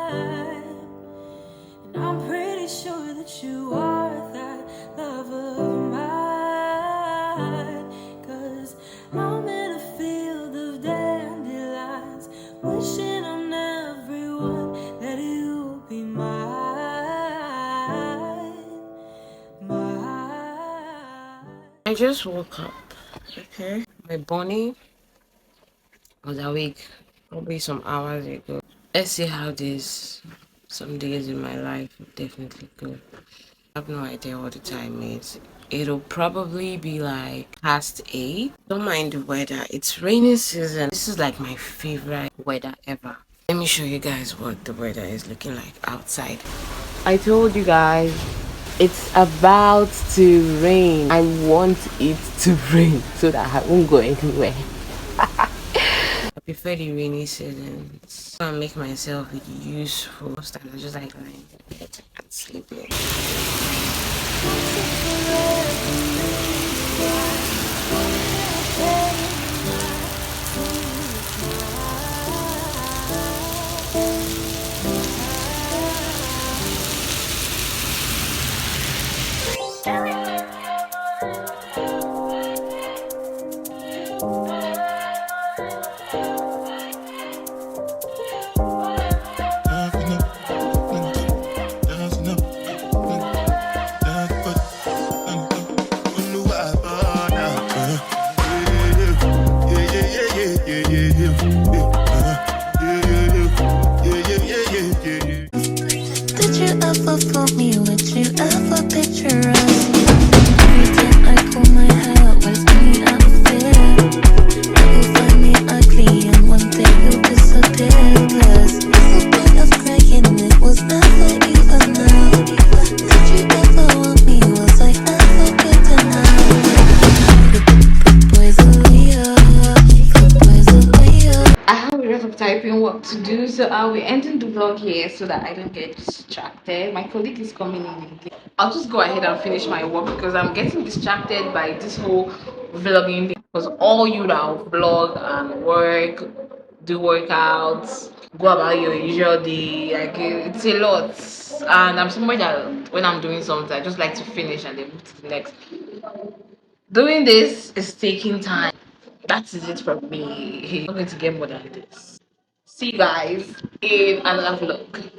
And I'm pretty sure that you are that love of mine. 'Cause I'm in a field of dandelions, wishing on everyone that you'll be mine. I just woke up, okay? My bunny was awake probably some hours ago. Let's see how this some days in my life will definitely go. I have no idea what the time is. It'll probably be like past 8. Don't mind the weather. It's rainy season. This is like my favorite weather ever. Let me show you guys what the weather is looking like outside. I told you guys it's about to rain. I want it to rain so that I won't go anywhere. I prefer the rainy seasons. I want to make myself useful. Most times I just like lying in bed and sleeping. Did you ever fool me? Would you ever picture us? Every time I comb my hair, was me out of fear. You find me ugly and one day you'll disappear. Plus, what's the point of crying? It was never even now. Did you ever want me? Was I ever good enough? Boys away up, boys away up. I have a lot of typing work to do, so I'll be ending the vlog here so that I don't get distracted. My colleague is coming in. I'll just go ahead and finish my work because I'm getting distracted by this whole vlogging thing. Because all you now vlog and work, do workouts, go about your usual day, like it's a lot. And I'm somebody that when I'm doing something, I just like to finish and then move to the next. Doing this is taking time. That is it from me. I'm not going to get more than this. See you guys in another vlog.